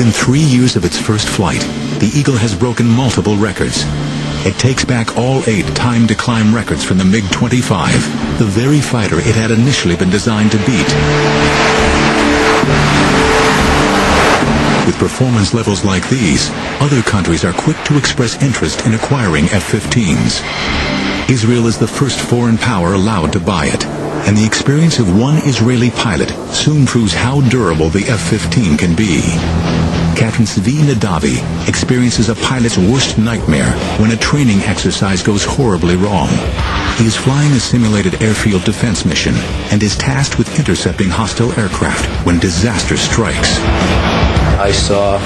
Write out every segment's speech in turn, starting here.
In 3 years of its first flight, the Eagle has broken multiple records. It takes back all 8 time-to-climb records from the MiG-25, the very fighter it had initially been designed to beat. With performance levels like these, other countries are quick to express interest in acquiring F-15s. Israel is the first foreign power allowed to buy it, and the experience of one Israeli pilot soon proves how durable the F-15 can be. Captain Zvi Nadavi experiences a pilot's worst nightmare when a training exercise goes horribly wrong. He is flying a simulated airfield defense mission and is tasked with intercepting hostile aircraft when disaster strikes. I saw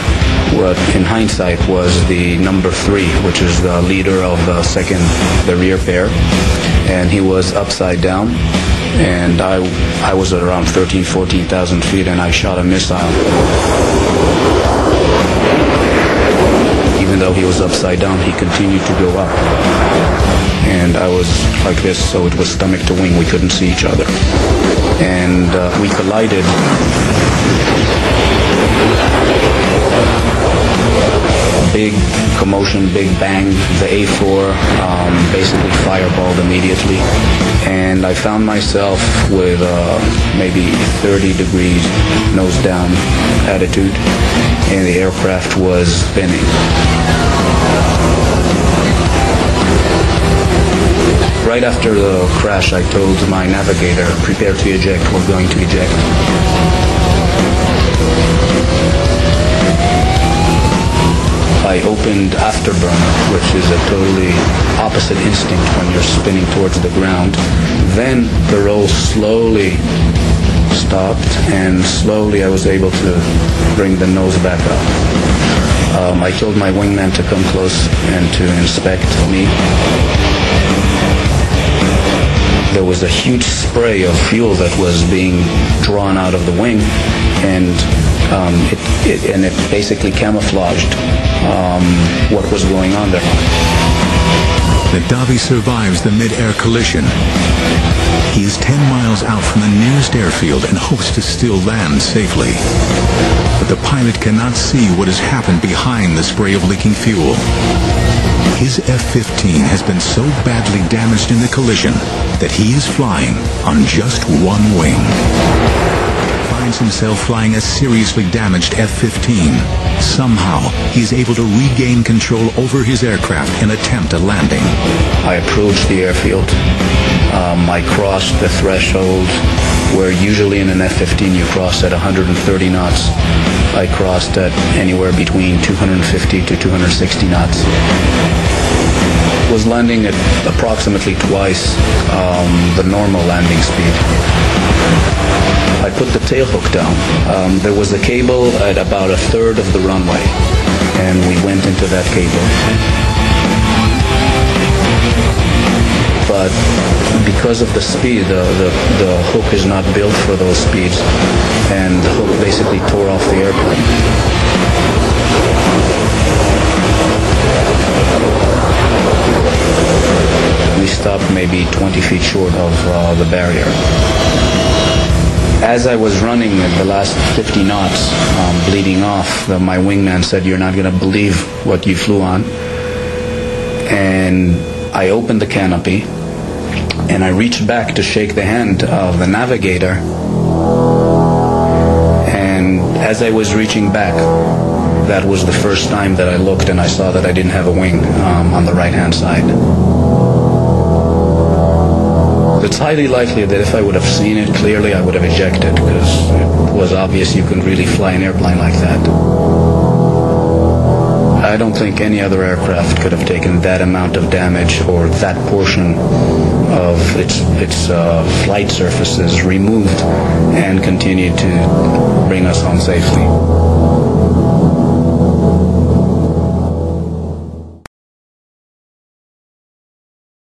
what in hindsight was the number 3, which is the leader of the rear pair, and he was upside down, and I was at around 14,000 feet, and I shot a missile. Even though he was upside down, he continued to go up. And I was like this, so it was stomach to wing. We couldn't see each other. And we collided. Big commotion, big bang. The A4 basically fireballed immediately. And I found myself with maybe 30 degrees nose down attitude, and the aircraft was spinning. Right after the crash, I told my navigator, prepare to eject, we're going to eject. I opened afterburner, which is a totally opposite instinct when you're spinning towards the ground. Then the roll slowly stopped, and slowly I was able to bring the nose back up. I told my wingman to come close and to inspect me. There was a huge spray of fuel that was being drawn out of the wing, and it basically camouflaged what was going on there. Nadavi survives the mid-air collision. He is 10 miles out from the nearest airfield and hopes to still land safely. But the pilot cannot see what has happened behind the spray of leaking fuel. His F-15 has been so badly damaged in the collision that he is flying on just one wing. Finds himself flying a seriously damaged F-15. Somehow, he is able to regain control over his aircraft and attempt a landing. I approached the airfield. I crossed the threshold where usually in an F-15 you cross at 130 knots. I crossed at anywhere between 250 to 260 knots. Was landing at approximately twice the normal landing speed. I put the tail hook down. There was a cable at about 1/3 of the runway, and we went into that cable. But because of the speed, the hook is not built for those speeds, and the hook basically tore off the airplane. We stopped maybe 20 feet short of the barrier. As I was running at the last 50 knots, bleeding off, my wingman said, "You're not going to believe what you flew on." And I opened the canopy, and I reached back to shake the hand of the navigator. And as I was reaching back, that was the first time that I looked and I saw that I didn't have a wing on the right-hand side. It's highly likely that if I would have seen it clearly, I would have ejected, because it was obvious you couldn't really fly an airplane like that. I don't think any other aircraft could have taken that amount of damage, or that portion of its flight surfaces removed, and continued to bring us home safely.